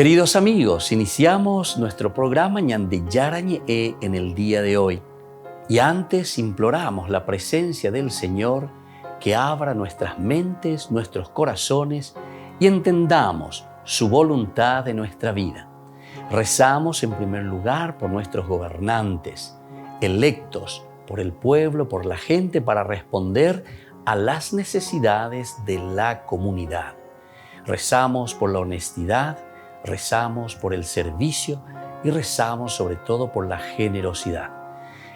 Queridos amigos, iniciamos nuestro programa Ñande Yarañe en el día de hoy. Y antes imploramos la presencia del Señor que abra nuestras mentes, nuestros corazones y entendamos su voluntad de nuestra vida. Rezamos en primer lugar por nuestros gobernantes, electos por el pueblo, por la gente, para responder a las necesidades de la comunidad. Rezamos por la honestidad, rezamos por el servicio y rezamos sobre todo por la generosidad.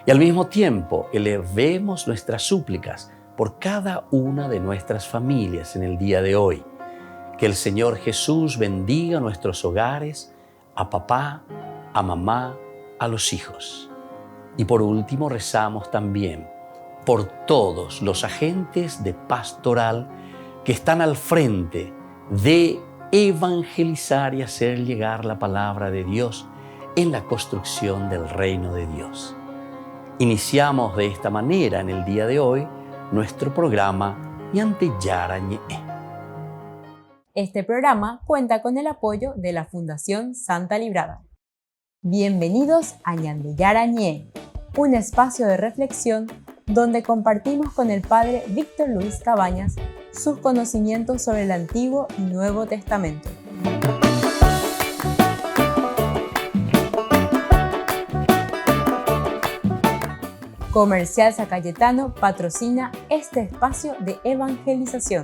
Y al mismo tiempo elevemos nuestras súplicas por cada una de nuestras familias en el día de hoy. Que el Señor Jesús bendiga nuestros hogares, a papá, a mamá, a los hijos. Y por último rezamos también por todos los agentes de pastoral que están al frente de evangelizar y hacer llegar la palabra de Dios en la construcción del reino de Dios. Iniciamos de esta manera en el día de hoy nuestro programa Ñande Yarañe. Este programa cuenta con el apoyo de la Fundación Santa Librada. Bienvenidos a Ñande Yarañe, un espacio de reflexión donde compartimos con el Padre Víctor Luis Cabañas sus conocimientos sobre el Antiguo y Nuevo Testamento. Comercial San Cayetano patrocina este espacio de evangelización.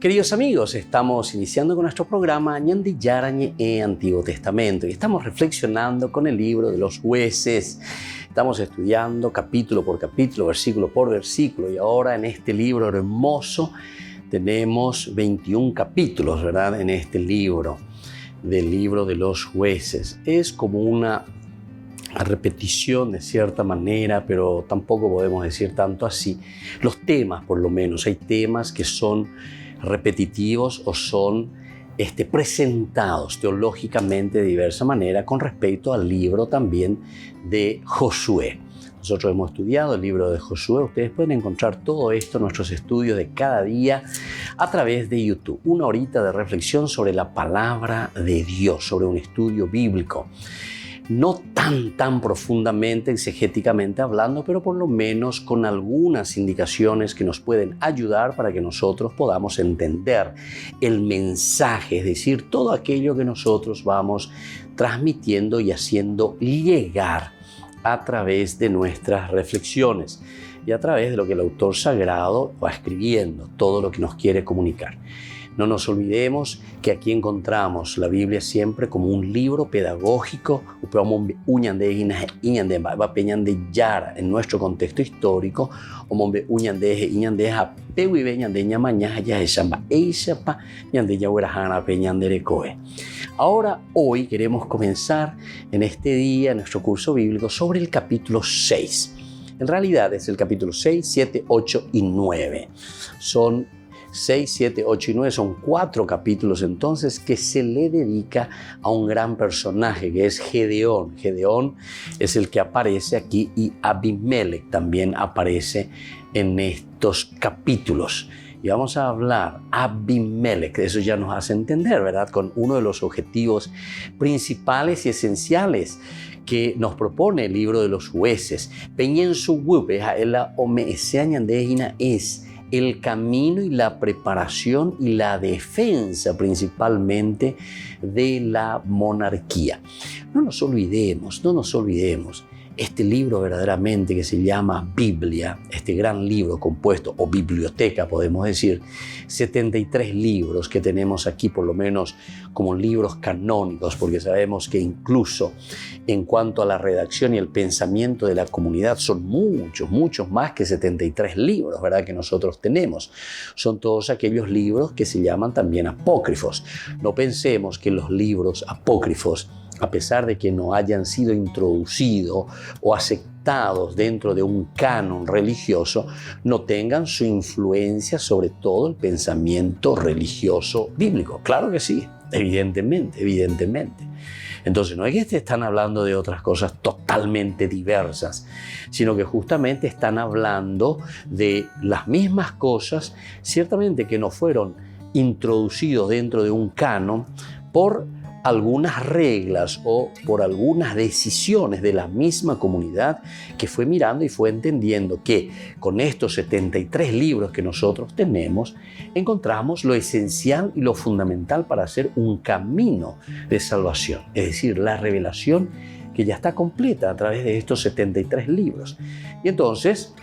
Queridos amigos, estamos iniciando con nuestro programa Ñande Yarañe Antiguo Testamento y estamos reflexionando con el libro de los Jueces. Estamos estudiando capítulo por capítulo, versículo por versículo, y ahora en este libro hermoso tenemos 21 capítulos, ¿verdad? En este libro, del libro de los Jueces. Es como una repetición de cierta manera, pero tampoco podemos decir tanto así. Los temas, por lo menos, hay temas que son repetitivos o son presentados teológicamente de diversa manera con respecto al libro también de Josué. Nosotros hemos estudiado el libro de Josué. Ustedes pueden encontrar todo esto en nuestros estudios de cada día a través de YouTube. Una horita de reflexión sobre la palabra de Dios, sobre un estudio bíblico. No tan profundamente, exegéticamente hablando, pero por lo menos con algunas indicaciones que nos pueden ayudar para que nosotros podamos entender el mensaje, es decir, todo aquello que nosotros vamos transmitiendo y haciendo llegar a través de nuestras reflexiones y a través de lo que el autor sagrado va escribiendo, todo lo que nos quiere comunicar. No nos olvidemos que aquí encontramos la Biblia siempre como un libro pedagógico, en nuestro contexto histórico, Ahora, hoy queremos comenzar en este día, nuestro curso bíblico, sobre el capítulo 6. En realidad es el capítulo 6, 7, 8 y 9. Son 6, 7, 8 y 9 son 4 capítulos entonces que se le dedica a un gran personaje que es Gedeón. Gedeón es el que aparece aquí y Abimelech también aparece en estos capítulos. Y vamos a hablar Abimelech, eso ya nos hace entender, ¿verdad? Con uno de los objetivos principales y esenciales que nos propone el libro de los Jueces. Es el camino y la preparación y la defensa principalmente de la monarquía. No nos olvidemos, este libro verdaderamente que se llama Biblia, este gran libro compuesto, o biblioteca podemos decir, 73 libros que tenemos aquí por lo menos como libros canónicos, porque sabemos que incluso en cuanto a la redacción y el pensamiento de la comunidad son muchos más que 73 libros, ¿verdad? Que nosotros tenemos. Son todos aquellos libros que se llaman también apócrifos. No pensemos que los libros apócrifos, a pesar de que no hayan sido introducidos o documentados dentro de un canon religioso no tengan su influencia sobre todo el pensamiento religioso bíblico. Claro que sí, evidentemente, evidentemente. Entonces no es que te están hablando de otras cosas totalmente diversas, sino que justamente están hablando de las mismas cosas, ciertamente que no fueron introducidos dentro de un canon por algunas reglas o por algunas decisiones de la misma comunidad que fue mirando y fue entendiendo que con estos 73 libros que nosotros tenemos encontramos lo esencial y lo fundamental para hacer un camino de salvación, es decir, la revelación que ya está completa a través de estos 73 libros. Y entonces,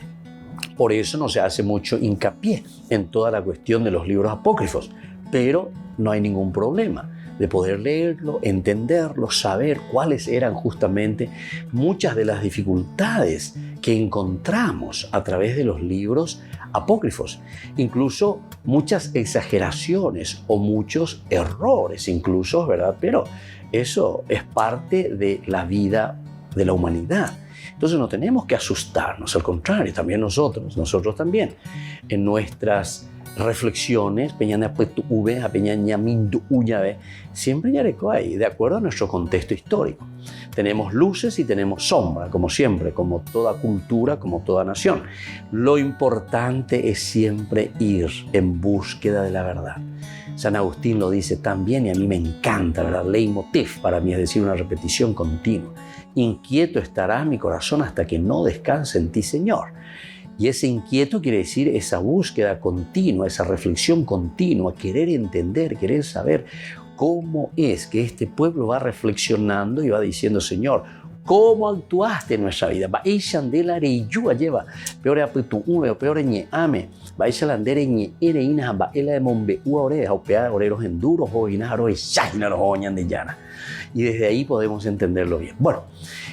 por eso no se hace mucho hincapié en toda la cuestión de los libros apócrifos, pero no hay ningún problema de poder leerlo, entenderlo, saber cuáles eran justamente muchas de las dificultades que encontramos a través de los libros apócrifos, incluso muchas exageraciones o muchos errores incluso, ¿verdad? Pero eso es parte de la vida de la humanidad. Entonces no tenemos que asustarnos, al contrario, también nosotros también, en nuestras reflexiones, siempre de acuerdo a nuestro contexto histórico. Tenemos luces y tenemos sombra, como siempre, como toda cultura, como toda nación. Lo importante es siempre ir en búsqueda de la verdad. San Agustín lo dice también y a mí me encanta, ¿verdad? Leitmotiv para mí, es decir, una repetición continua. Inquieto estará mi corazón hasta que no descanse en ti, Señor. Y ese inquieto quiere decir esa búsqueda continua, esa reflexión continua, querer entender, querer saber cómo es que este pueblo va reflexionando y va diciendo, Señor, ¿cómo actuaste en nuestra vida? Y desde ahí podemos entenderlo bien. Bueno,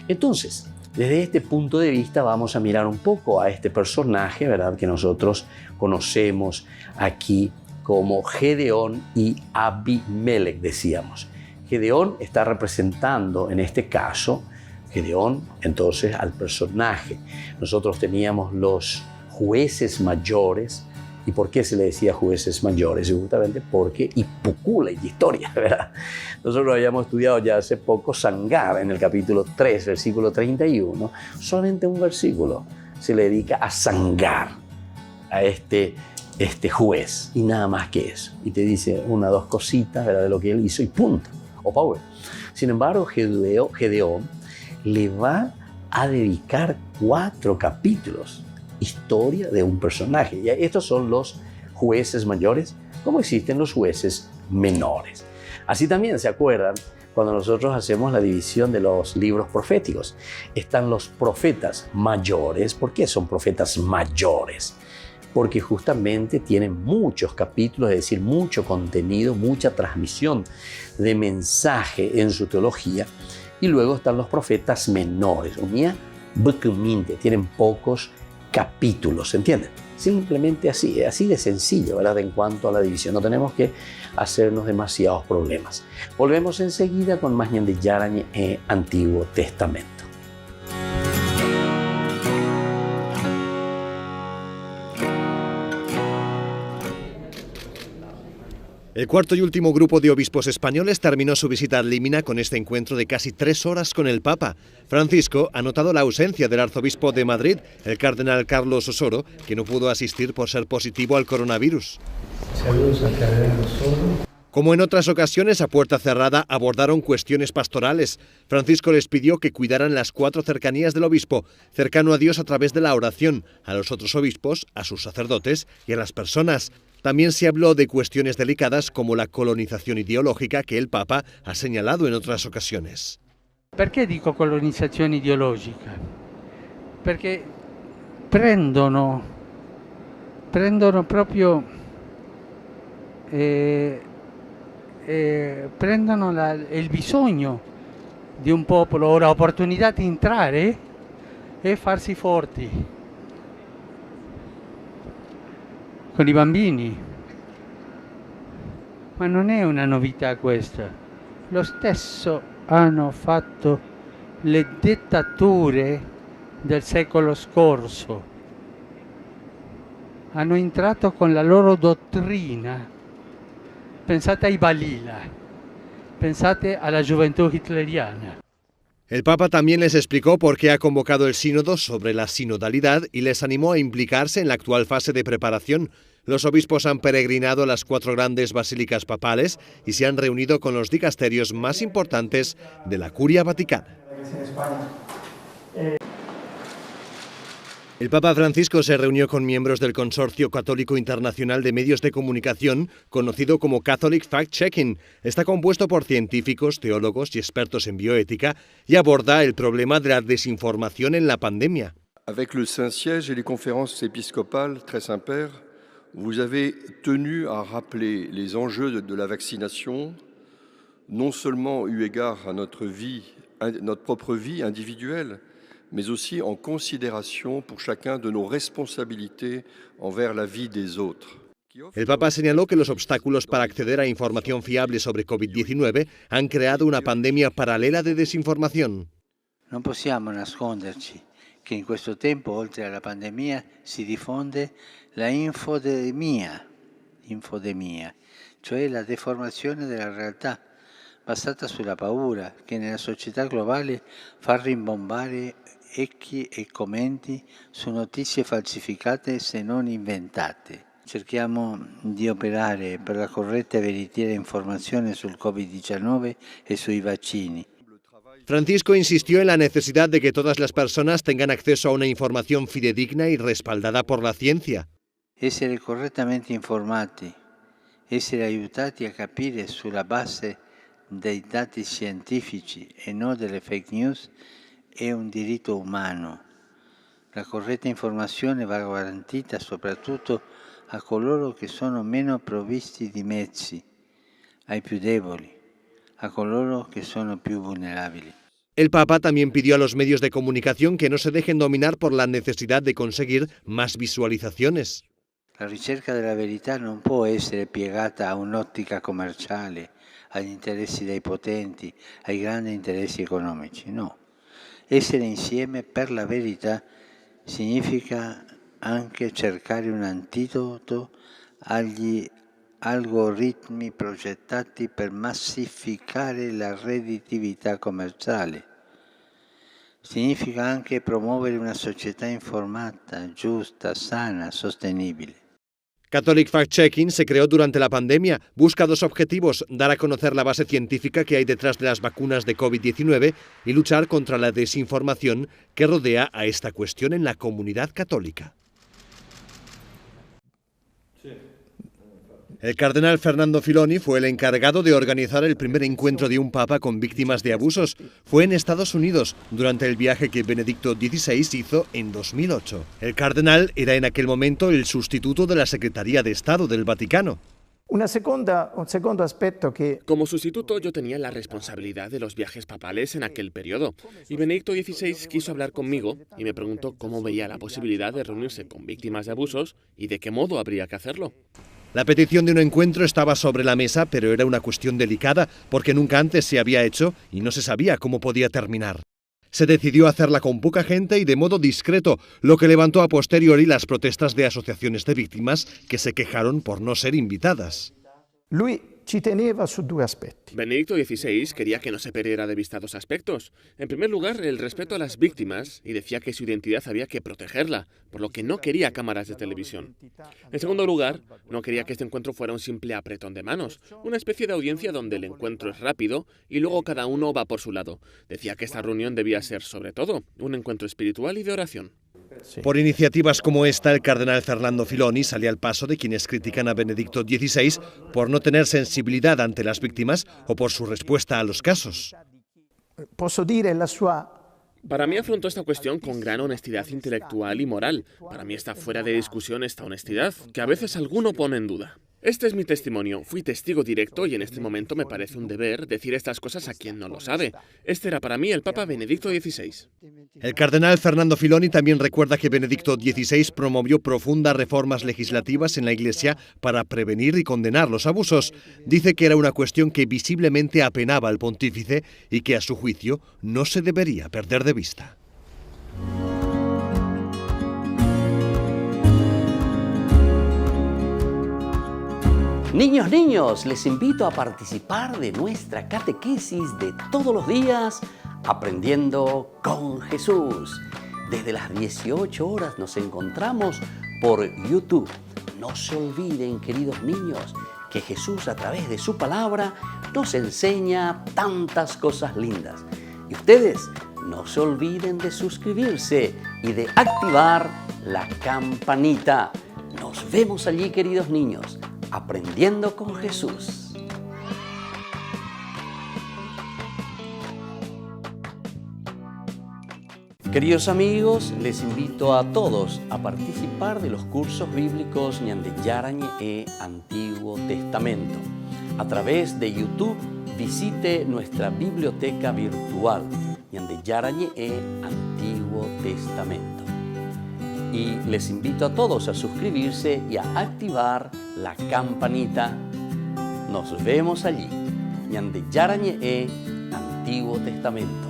entonces, desde este punto de vista vamos a mirar un poco a este personaje, ¿verdad?, que nosotros conocemos aquí como Gedeón y Abimelech, decíamos. Gedeón está representando en este caso, Gedeón entonces al personaje. Nosotros teníamos los jueces mayores. ¿Y por qué se le decía jueces mayores? Justamente porque Ipukula y historia, ¿verdad? Nosotros habíamos estudiado ya hace poco Sangar en el capítulo 3, versículo 31. Solamente un versículo se le dedica a Sangar, a este juez, y nada más que eso. Y te dice una o dos cositas, ¿verdad?, de lo que él hizo y punto. O power. Sin embargo, Gedeón le va a dedicar 4 capítulos. Historia de un personaje. Y estos son los jueces mayores, como existen los jueces menores. Así también se acuerdan cuando nosotros hacemos la división de los libros proféticos. Están los profetas mayores. ¿Por qué son profetas mayores? Porque justamente tienen muchos capítulos, es decir, mucho contenido, mucha transmisión de mensaje en su teología. Y luego están los profetas menores. Tienen pocos capítulos, ¿se entienden? Simplemente así de sencillo, ¿verdad? En cuanto a la división, no tenemos que hacernos demasiados problemas. Volvemos enseguida con más Ñande Yarañe Antiguo Testamento. El cuarto y último grupo de obispos españoles terminó su visita a Límina con este encuentro de casi 3 horas con el Papa. Francisco ha notado la ausencia del arzobispo de Madrid, el cardenal Carlos Osoro, que no pudo asistir por ser positivo al coronavirus. Saludos al cardenal Osoro. Como en otras ocasiones, a puerta cerrada abordaron cuestiones pastorales. Francisco les pidió que cuidaran las 4 cercanías del obispo, cercano a Dios a través de la oración, a los otros obispos, a sus sacerdotes y a las personas. También se habló de cuestiones delicadas como la colonizzazione ideologica che il Papa ha segnalato in otras ocasiones. Perché dico colonizzazione ideologica? Perché prendono proprio prendono il bisogno di un popolo o l'opportunità di entrare e farsi forti con i bambini. Ma non è una novità questa. Lo stesso hanno fatto le dittature del secolo scorso. Hanno entrato con la loro dottrina. Pensate ai Balila, pensate a la juventud hitleriana. El Papa también les explicó por qué ha convocado el sínodo sobre la sinodalidad y les animó a implicarse en la actual fase de preparación. Los obispos han peregrinado a las 4 grandes basílicas papales y se han reunido con los dicasterios más importantes de la Curia Vaticana. El Papa Francisco se reunió con miembros del Consorcio Católico Internacional de Medios de Comunicación, conocido como Catholic Fact-Checking. Está compuesto por científicos, teólogos y expertos en bioética y aborda el problema de la desinformación en la pandemia. Avec le Saint-Siège et les conférences épiscopales très Saint-Père, vous avez tenu à rappeler les enjeux de la vaccination, non seulement eu égard à notre propre vie individuelle, mais aussi en considération pour chacun de nos responsabilités envers la vie des autres. El Papa señaló que los obstáculos para acceder a información fiable sobre COVID-19 han creado una pandemia paralela de desinformación. Non possiamo nasconderci che in questo tempo, oltre alla pandemia, si diffonde la infodemia, cioè la deformazione della realtà basata sulla paura che nella società globale fa rimbombare echi e commenti su notizie falsificate se non inventate. Cerchiamo di operare per la corretta e veritiera informazione sul Covid-19 e sui vaccini. Francisco insistió en la necesidad de que todas las personas tengan acceso a una información fidedigna y respaldada por la ciencia. Essere correttamente informati, essere aiutati a capire sulla base dei dati scientifici e non delle fake news è un diritto umano. La corretta informazione va garantita soprattutto a coloro che sono meno provvisti di mezzi, ai più deboli, a coloro che sono più vulnerabili. El Papa también pidió a los medios de comunicación que no se dejen dominar por la necesidad de conseguir más visualizaciones. La ricerca della verità non può essere piegata a un'ottica commerciale, agli interessi dei potenti, ai grandi interessi economici, no. Essere insieme per la verità significa anche cercare un antidoto agli algoritmi progettati per massificare la redditività commerciale. Significa anche promuovere una società informata, giusta, sana, sostenibile. Catholic Fact-Checking se creó durante la pandemia. Busca 2 objetivos: dar a conocer la base científica que hay detrás de las vacunas de COVID-19 y luchar contra la desinformación que rodea a esta cuestión en la comunidad católica. El cardenal Fernando Filoni fue el encargado de organizar el primer encuentro de un papa con víctimas de abusos. Fue en Estados Unidos, durante el viaje que Benedicto XVI hizo en 2008. El cardenal era en aquel momento el sustituto de la Secretaría de Estado del Vaticano. Un segundo aspecto que... Como sustituto yo tenía la responsabilidad de los viajes papales en aquel periodo y Benedicto XVI quiso hablar conmigo y me preguntó cómo veía la posibilidad de reunirse con víctimas de abusos y de qué modo habría que hacerlo. La petición de un encuentro estaba sobre la mesa, pero era una cuestión delicada porque nunca antes se había hecho y no se sabía cómo podía terminar. Se decidió hacerla con poca gente y de modo discreto, lo que levantó a posteriori las protestas de asociaciones de víctimas que se quejaron por no ser invitadas. Lui ci teneva su 2 aspetti. Benedicto XVI quería que no se perdiera de vista 2 aspectos. En primer lugar, el respeto a las víctimas, y decía que su identidad había que protegerla, por lo que no quería cámaras de televisión. En segundo lugar, no quería que este encuentro fuera un simple apretón de manos, una especie de audiencia donde el encuentro es rápido y luego cada uno va por su lado. Decía que esta reunión debía ser, sobre todo, un encuentro espiritual y de oración. Por iniciativas como esta, el cardenal Fernando Filoni sale al paso de quienes critican a Benedicto XVI por no tener sensibilidad ante las víctimas o por su respuesta a los casos. Posso dire la sua... Para mí afrontó esta cuestión con gran honestidad intelectual y moral. Para mí está fuera de discusión esta honestidad, que a veces alguno pone en duda. Este es mi testimonio. Fui testigo directo y en este momento me parece un deber decir estas cosas a quien no lo sabe. Este era para mí el Papa Benedicto XVI. El cardenal Fernando Filoni también recuerda que Benedicto XVI promovió profundas reformas legislativas en la Iglesia para prevenir y condenar los abusos. Dice que era una cuestión que visiblemente apenaba al pontífice y que a su juicio no se debería perder de vista. Niños, les invito a participar de nuestra catequesis de todos los días, Aprendiendo con Jesús. Desde las 18 horas nos encontramos por YouTube. No se olviden, queridos niños, que Jesús a través de su palabra nos enseña tantas cosas lindas. Y ustedes no se olviden de suscribirse y de activar la campanita. Nos vemos allí, queridos niños, aprendiendo con Jesús. Queridos amigos, les invito a todos a participar de los cursos bíblicos Ñande Yarañe e Antiguo Testamento. A través de YouTube, visite nuestra biblioteca virtual Ñande Yarañe e Antiguo Testamento. Y les invito a todos a suscribirse y a activar la campanita. Nos vemos allí. Ñande Yarañe e Antiguo Testamento.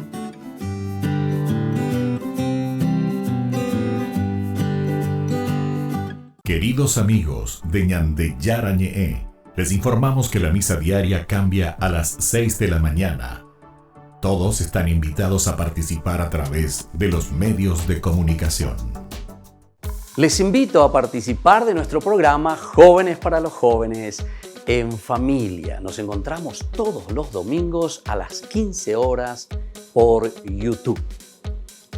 Queridos amigos de Ñande Yarañe, les informamos que la misa diaria cambia a las 6 de la mañana. Todos están invitados a participar a través de los medios de comunicación. Les invito a participar de nuestro programa Jóvenes para los Jóvenes en Familia. Nos encontramos todos los domingos a las 15 horas por YouTube.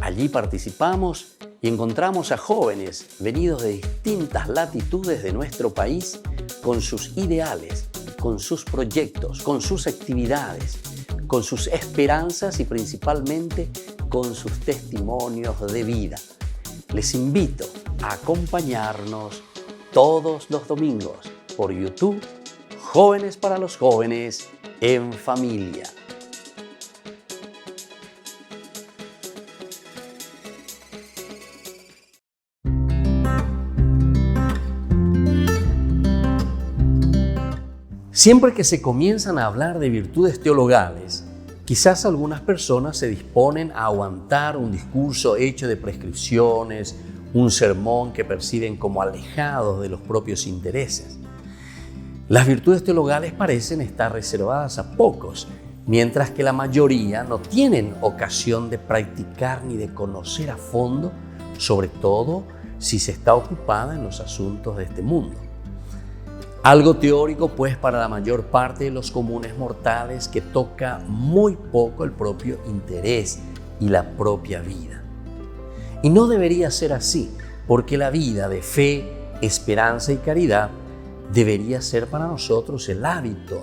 Allí participamos y encontramos a jóvenes venidos de distintas latitudes de nuestro país con sus ideales, con sus proyectos, con sus actividades, con sus esperanzas y principalmente con sus testimonios de vida. Les invito a acompañarnos todos los domingos por YouTube, Jóvenes para los Jóvenes en Familia. Siempre que se comienzan a hablar de virtudes teologales, quizás algunas personas se disponen a aguantar un discurso hecho de prescripciones, un sermón que perciben como alejados de los propios intereses. Las virtudes teologales parecen estar reservadas a pocos, mientras que la mayoría no tienen ocasión de practicar ni de conocer a fondo, sobre todo si se está ocupada en los asuntos de este mundo. Algo teórico, pues, para la mayor parte de los comunes mortales que toca muy poco el propio interés y la propia vida. Y no debería ser así, porque la vida de fe, esperanza y caridad debería ser para nosotros el hábito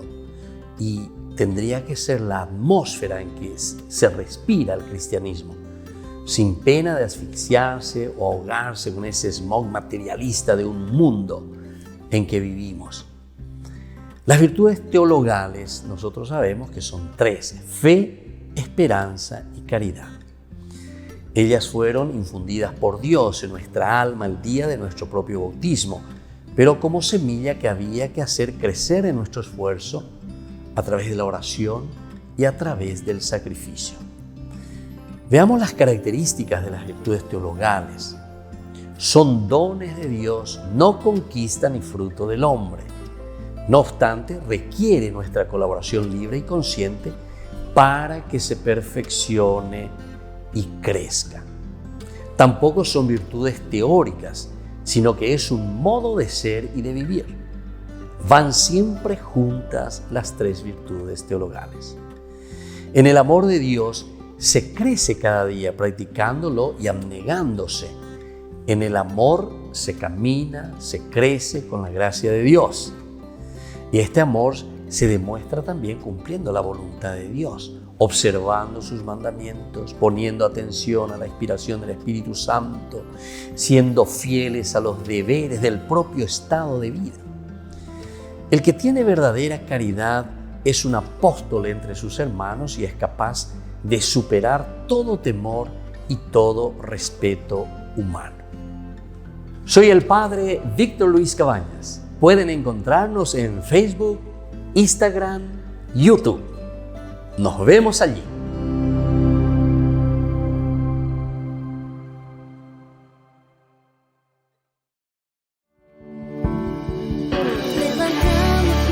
y tendría que ser la atmósfera en que se respira el cristianismo, sin pena de asfixiarse o ahogarse con ese smog materialista de un mundo en que vivimos. Las virtudes teologales nosotros sabemos que son 13: fe, esperanza y caridad. Ellas fueron infundidas por Dios en nuestra alma el día de nuestro propio bautismo, pero como semilla que había que hacer crecer en nuestro esfuerzo a través de la oración y a través del sacrificio. Veamos las características de las virtudes teologales. Son dones de Dios, no conquista ni fruto del hombre. No obstante, requiere nuestra colaboración libre y consciente para que se perfeccione y crezca. Tampoco son virtudes teóricas, sino que es un modo de ser y de vivir. Van siempre juntas las 3 virtudes teologales. En el amor de Dios se crece cada día practicándolo y abnegándose. En el amor se camina, se crece con la gracia de Dios. Y este amor se demuestra también cumpliendo la voluntad de Dios, observando sus mandamientos, poniendo atención a la inspiración del Espíritu Santo, siendo fieles a los deberes del propio estado de vida. El que tiene verdadera caridad es un apóstol entre sus hermanos y es capaz de superar todo temor y todo respeto humano. Soy el Padre Víctor Luis Cabañas. Pueden encontrarnos en Facebook, Instagram, YouTube. Nos vemos allí. Levantamos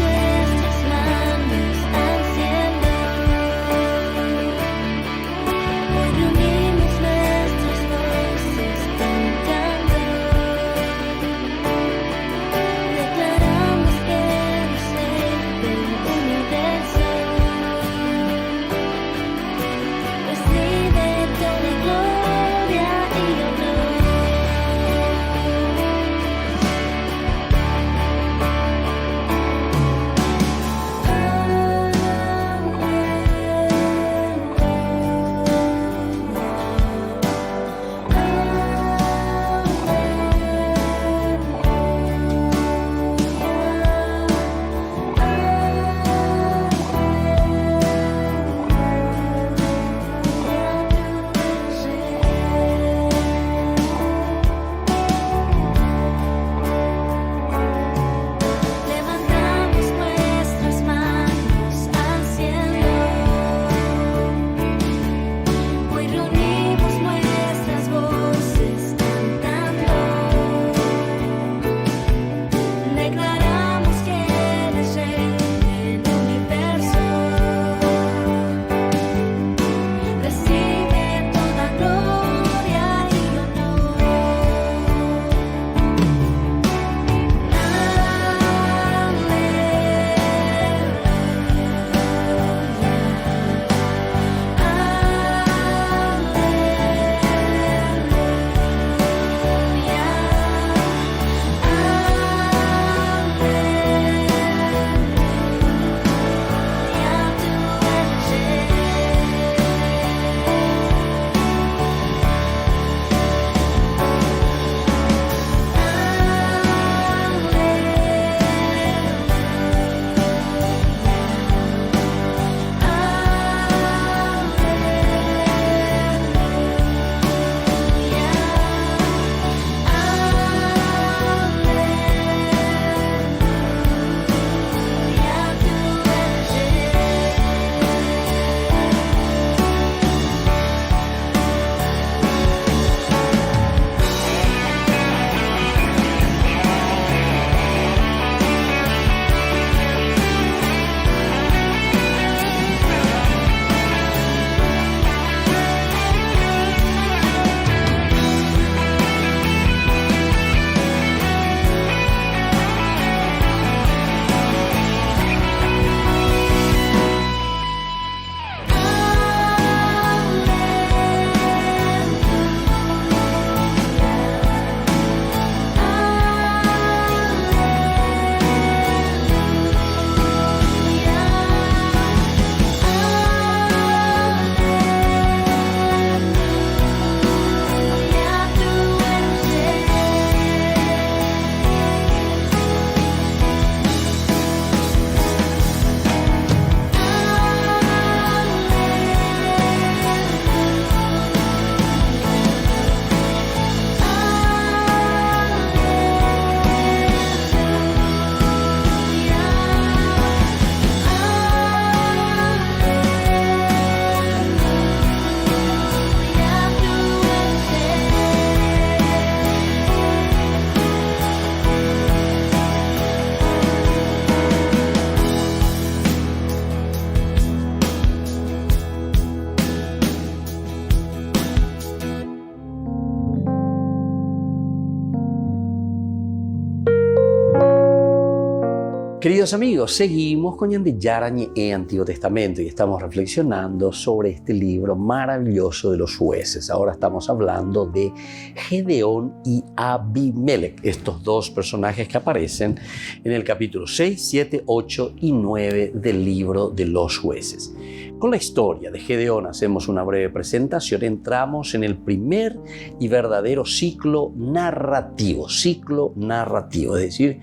Queridos amigos, seguimos con Ñande Yarañe en Antiguo Testamento y estamos reflexionando sobre este libro maravilloso de los jueces. Ahora estamos hablando de Gedeón y Abimelech, estos dos personajes que aparecen en el capítulo 6, 7, 8 y 9 del libro de los jueces. Con la historia de Gedeón hacemos una breve presentación, entramos en el primer y verdadero ciclo narrativo, es decir,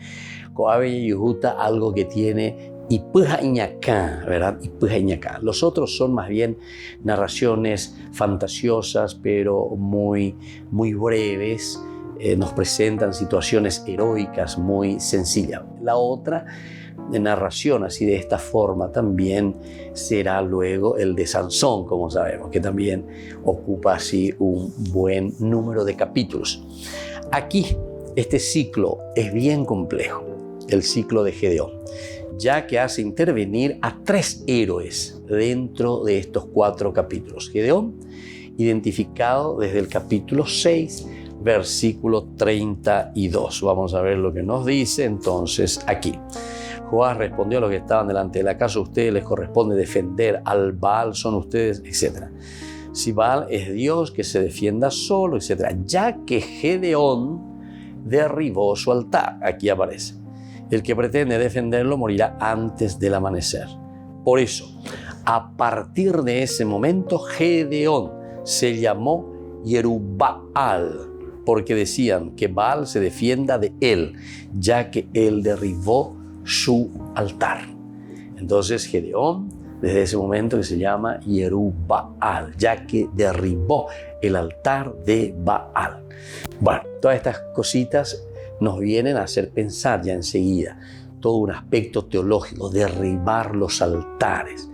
Coabe y Yuhuta, algo que tiene Ipujañacá, ¿verdad? Ipujañacá. Los otros son más bien narraciones fantasiosas, pero muy breves. Nos presentan situaciones heroicas muy sencillas. La otra narración así de esta forma también será luego el de Sansón, como sabemos, que también ocupa así un buen número de capítulos. Aquí este ciclo es bien complejo. El ciclo de Gedeón, ya que hace intervenir a 3 héroes dentro de estos 4 capítulos. Gedeón, identificado desde el capítulo 6, versículo 32. Vamos a ver lo que nos dice entonces aquí. Joás respondió a los que estaban delante de él: ¿acaso a ustedes les corresponde defender al Baal? ¿Son ustedes? Etcétera. Si Baal es Dios, que se defienda solo, etcétera. Ya que Gedeón derribó su altar. Aquí aparece: el que pretende defenderlo morirá antes del amanecer. Por eso, a partir de ese momento, Gedeón se llamó Yerubbaal, porque decían que Baal se defienda de él, ya que él derribó su altar. Entonces Gedeón, desde ese momento, que se llama Yerubbaal, ya que derribó el altar de Baal. Bueno, todas estas cositas nos vienen a hacer pensar ya enseguida todo un aspecto teológico, derribar los altares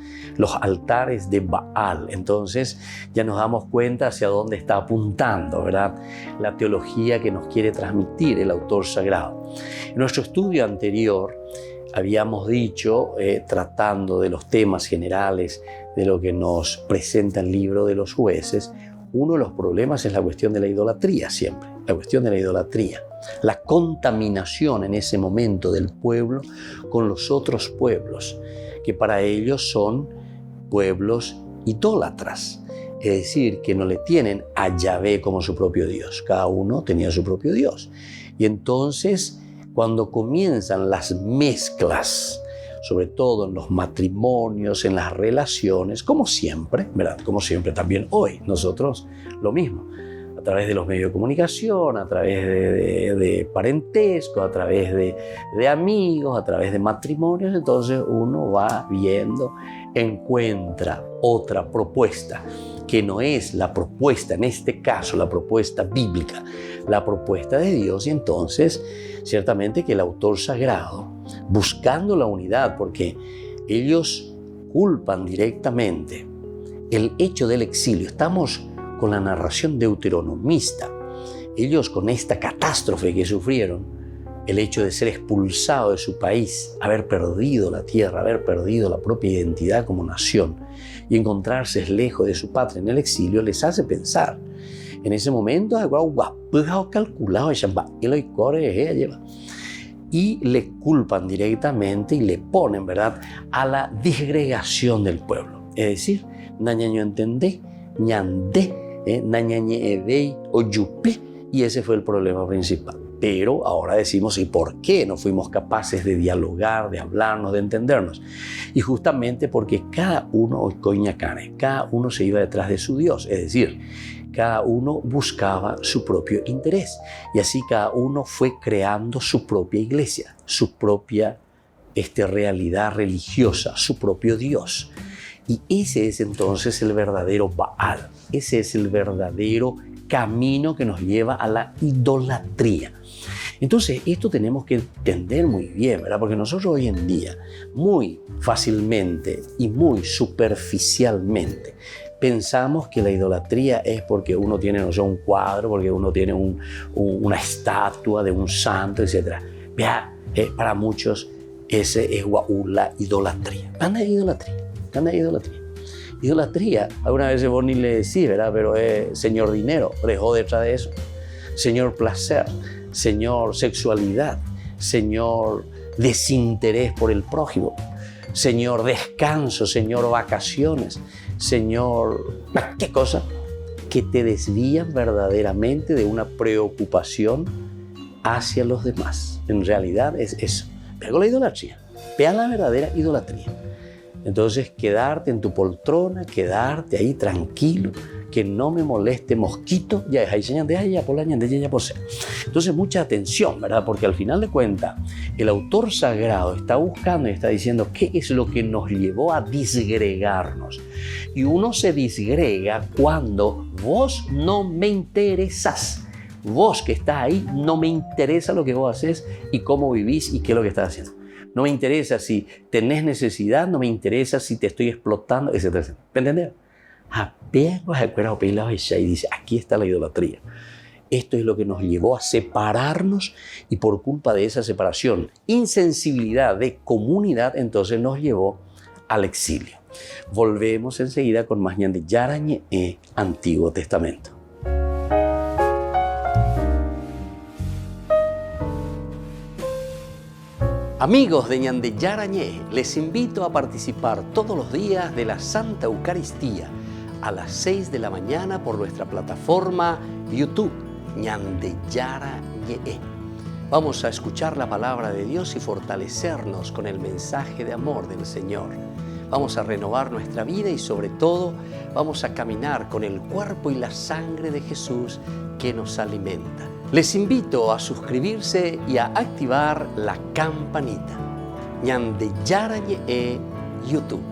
de Baal. Entonces ya nos damos cuenta hacia dónde está apuntando, ¿verdad?, la teología que nos quiere transmitir el autor sagrado. En nuestro estudio anterior habíamos dicho, tratando de los temas generales de lo que nos presenta el libro de los jueces, uno de los problemas es la cuestión de la idolatría siempre, la cuestión de la idolatría. La contaminación en ese momento del pueblo con los otros pueblos, que para ellos son pueblos idólatras, es decir, que no le tienen a Yahvé como su propio Dios. Cada uno tenía su propio Dios. Y entonces, cuando comienzan las mezclas, sobre todo en los matrimonios, en las relaciones, como siempre, ¿verdad? Como siempre también hoy, nosotros lo mismo. A través de los medios de comunicación, a través de parentesco, a través de amigos, a través de matrimonios, entonces uno va viendo, encuentra otra propuesta, que no es la propuesta, en este caso, la propuesta bíblica, la propuesta de Dios, y entonces, ciertamente que el autor sagrado, buscando la unidad, porque ellos culpan directamente el hecho del exilio. Estamos con la narración deuteronomista. Ellos, con esta catástrofe que sufrieron, el hecho de ser expulsados de su país, haber perdido la tierra, haber perdido la propia identidad como nación y encontrarse lejos de su patria en el exilio, les hace pensar. En ese momento, y le culpan directamente y le ponen, ¿verdad?, a la disgregación del pueblo. Es decir, nañaño entendé, ñandé, nañañe o yupe, y ese fue el problema principal. Pero ahora decimos, ¿y por qué no fuimos capaces de dialogar, de hablarnos, de entendernos? Y justamente porque cada uno se iba detrás de su Dios, es decir, cada uno buscaba su propio interés, y así cada uno fue creando su propia iglesia, su propia realidad religiosa, su propio Dios. Y ese es entonces el verdadero Baal, ese es el verdadero camino que nos lleva a la idolatría. Entonces, esto tenemos que entender muy bien, ¿verdad? Porque nosotros hoy en día, muy fácilmente y muy superficialmente, pensamos que la idolatría es porque uno tiene, no sé, un cuadro, porque uno tiene una estatua de un santo, etc. Vea, para muchos ese es la idolatría. Anda de idolatría. Idolatría, algunas veces vos ni le decís, ¿verdad? Pero es señor dinero, dejó detrás de eso. Señor placer, señor sexualidad, señor desinterés por el prójimo. Señor, descanso, Señor, vacaciones, Señor, ¿qué cosa? Que te desvían verdaderamente de una preocupación hacia los demás. En realidad es eso. Vea con la idolatría, vea la verdadera idolatría. Entonces, quedarte en tu poltrona, quedarte ahí tranquilo, que no me moleste mosquito, ya es ahí, señal de allá, por la ñan de ya posee. Entonces, mucha atención, ¿verdad? Porque al final de cuentas, el autor sagrado está buscando y está diciendo qué es lo que nos llevó a disgregarnos. Y uno se disgrega cuando vos no me interesás. Vos que estás ahí, no me interesa lo que vos haces y cómo vivís y qué es lo que estás haciendo. No me interesa si tenés necesidad, no me interesa si te estoy explotando, etc. ¿Me entendés? Y dice, aquí está la idolatría. Esto es lo que nos llevó a separarnos y por culpa de esa separación, insensibilidad de comunidad, entonces nos llevó al exilio. Volvemos enseguida con más ñan de Yarañe Antiguo Testamento. Amigos de ñan de Yarañé, les invito a participar todos los días de la Santa Eucaristía a las 6 de la mañana por nuestra plataforma YouTube, ñan de Yarañé. Vamos a escuchar la palabra de Dios y fortalecernos con el mensaje de amor del Señor. Vamos a renovar nuestra vida y sobre todo vamos a caminar con el cuerpo y la sangre de Jesús que nos alimenta. Les invito a suscribirse y a activar la campanita. ñan de Yarañé YouTube.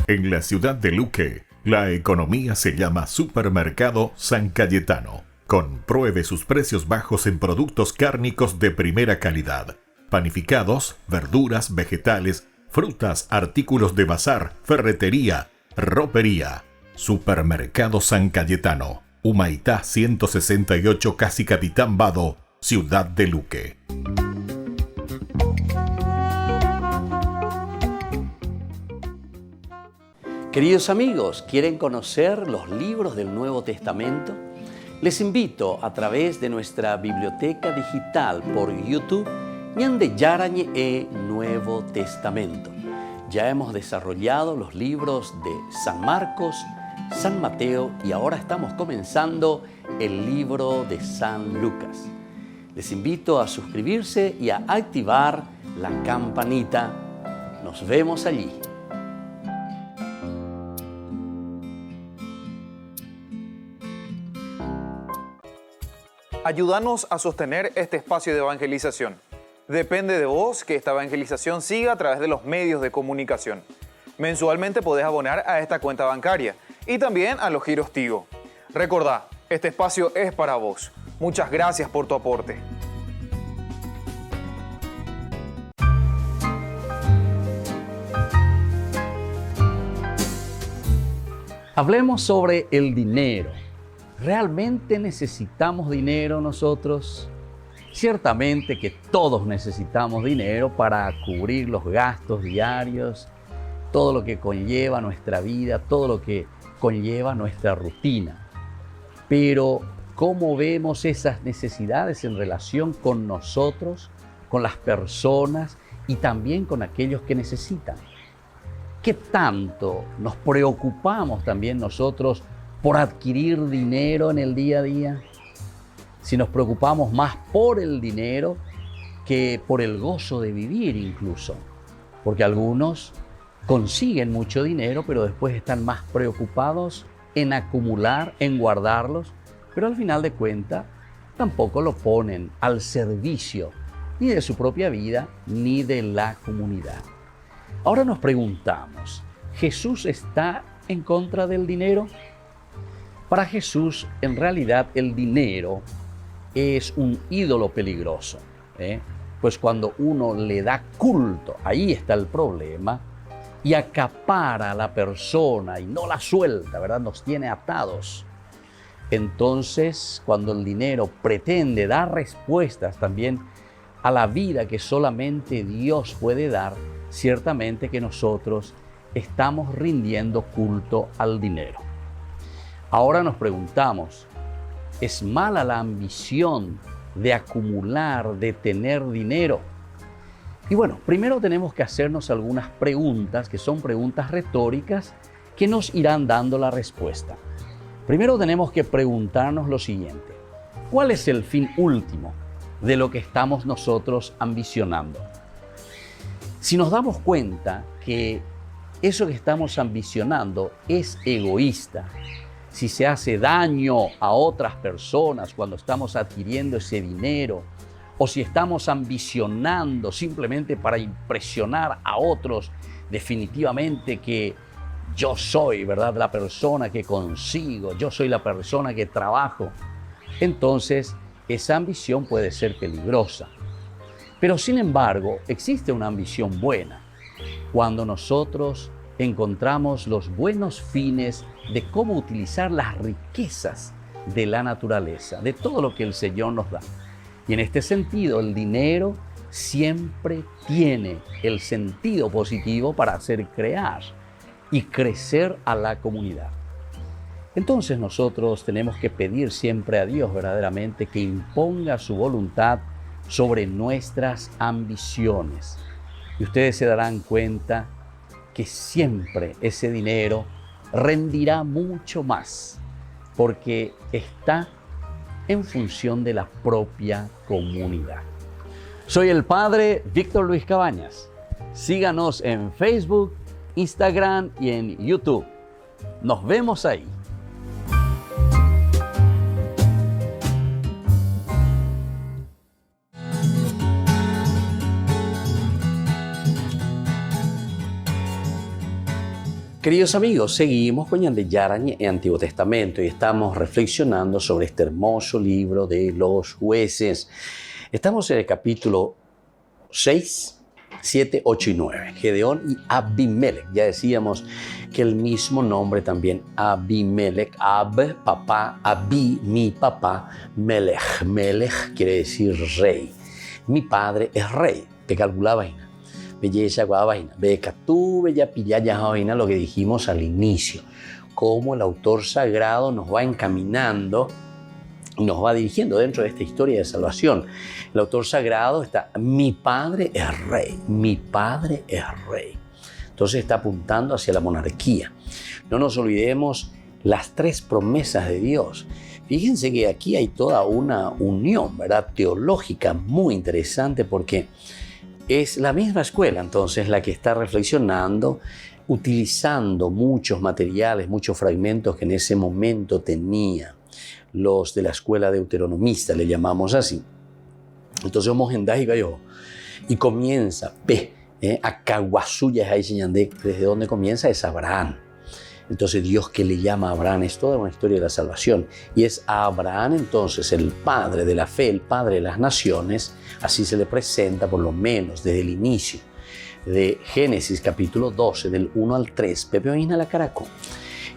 En la ciudad de Luque, la economía se llama Supermercado San Cayetano. Compruebe sus precios bajos en productos cárnicos de primera calidad. Panificados, verduras, vegetales, frutas, artículos de bazar, ferretería, ropería. Supermercado San Cayetano, Humaitá 168, Casi Capitán Vado, Ciudad de Luque. Queridos amigos, ¿quieren conocer los libros del Nuevo Testamento? Les invito a través de nuestra biblioteca digital por YouTube, ñan de Yarañé Nuevo Testamento. Ya hemos desarrollado los libros de San Marcos, San Mateo y ahora estamos comenzando el libro de San Lucas. Les invito a suscribirse y a activar la campanita. Nos vemos allí. Ayúdanos a sostener este espacio de evangelización. Depende de vos que esta evangelización siga a través de los medios de comunicación. Mensualmente podés abonar a esta cuenta bancaria y también a los giros Tigo. Recordá, este espacio es para vos. Muchas gracias por tu aporte. Hablemos sobre el dinero. ¿Realmente necesitamos dinero nosotros? Ciertamente que todos necesitamos dinero para cubrir los gastos diarios, todo lo que conlleva nuestra vida, todo lo que conlleva nuestra rutina. Pero, ¿cómo vemos esas necesidades en relación con nosotros, con las personas y también con aquellos que necesitan? ¿Qué tanto nos preocupamos también nosotros por adquirir dinero en el día a día? Si nos preocupamos más por el dinero que por el gozo de vivir incluso. Porque algunos consiguen mucho dinero, pero después están más preocupados en acumular, en guardarlos, pero al final de cuentas tampoco lo ponen al servicio ni de su propia vida ni de la comunidad. Ahora nos preguntamos, ¿Jesús está en contra del dinero? Para Jesús, en realidad, el dinero es un ídolo peligroso, pues cuando uno le da culto, ahí está el problema, y acapara a la persona y no la suelta, ¿verdad? Nos tiene atados. Entonces, cuando el dinero pretende dar respuestas también a la vida que solamente Dios puede dar, ciertamente que nosotros estamos rindiendo culto al dinero. Ahora nos preguntamos, ¿es mala la ambición de acumular, de tener dinero? Y bueno, primero tenemos que hacernos algunas preguntas que son preguntas retóricas que nos irán dando la respuesta. Primero tenemos que preguntarnos lo siguiente: ¿cuál es el fin último de lo que estamos nosotros ambicionando? Si nos damos cuenta que eso que estamos ambicionando es egoísta, si se hace daño a otras personas cuando estamos adquiriendo ese dinero, o si estamos ambicionando simplemente para impresionar a otros, definitivamente que yo soy, ¿verdad?, la persona que consigo, yo soy la persona que trabajo, entonces esa ambición puede ser peligrosa. Pero sin embargo, existe una ambición buena cuando nosotros encontramos los buenos fines de cómo utilizar las riquezas de la naturaleza, de todo lo que el Señor nos da. Y en este sentido, el dinero siempre tiene el sentido positivo para hacer crear y crecer a la comunidad. Entonces nosotros tenemos que pedir siempre a Dios verdaderamente que imponga su voluntad sobre nuestras ambiciones. Y ustedes se darán cuenta que siempre ese dinero rendirá mucho más porque está en función de la propia comunidad. Soy el Padre Víctor Luis Cabañas. Síganos en Facebook, Instagram y en YouTube. Nos vemos ahí. Queridos amigos, seguimos con Ñande Yarañe en Antiguo Testamento y estamos reflexionando sobre este hermoso libro de los jueces. Estamos en el capítulo 6, 7, 8 y 9. Gedeón y Abimelech. Ya decíamos que el mismo nombre también, Abimelech, Ab, papá, Abi, mi papá, Melech. Melech quiere decir rey. Mi padre es rey. Te calculaba vaina. Belleza, vaina. Beca, tú, bella pillaya, vaina, lo que dijimos al inicio. Cómo el autor sagrado nos va encaminando, nos va dirigiendo dentro de esta historia de salvación. El autor sagrado está, mi padre es rey, mi padre es rey. Entonces está apuntando hacia la monarquía. No nos olvidemos las 3 promesas de Dios. Fíjense que aquí hay toda una unión, ¿verdad?, teológica muy interesante porque es la misma escuela entonces la que está reflexionando, utilizando muchos materiales, muchos fragmentos que en ese momento tenía los de la escuela deuteronomista, le llamamos así. Entonces vamos en Dajigayo y comienza a Caguasuya, desde donde comienza es Abraham. Entonces Dios que le llama a Abraham es toda una historia de la salvación y es a Abraham entonces el padre de la fe, el padre de las naciones, así se le presenta por lo menos desde el inicio de Génesis capítulo 12 del 1 al 3, Pepe Oína la Caracol,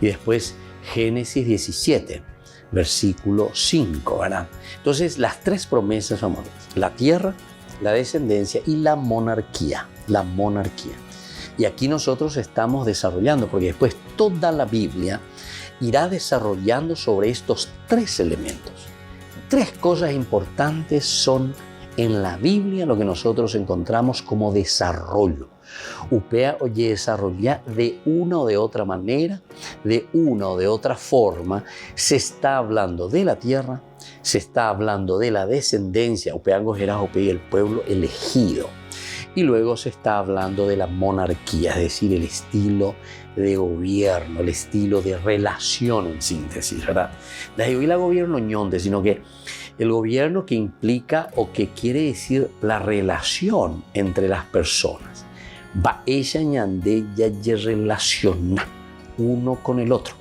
y después Génesis 17 versículo 5, ¿verdad? Entonces las 3 promesas son la tierra, la descendencia y la monarquía, Y aquí nosotros estamos desarrollando, porque después toda la Biblia irá desarrollando sobre estos 3 elementos. 3 cosas importantes son en la Biblia lo que nosotros encontramos como desarrollo. Upea oye desarrollar de una o de otra manera, de una o de otra forma. Se está hablando de la tierra, se está hablando de la descendencia, Upeango Geras Upea, el pueblo elegido. Y luego se está hablando de la monarquía, es decir, el estilo de gobierno, el estilo de relación en síntesis, ¿verdad? No es el gobierno ñonte, sino que el gobierno que implica o que quiere decir la relación entre las personas. Va ella ñande ya relaciona uno con el otro.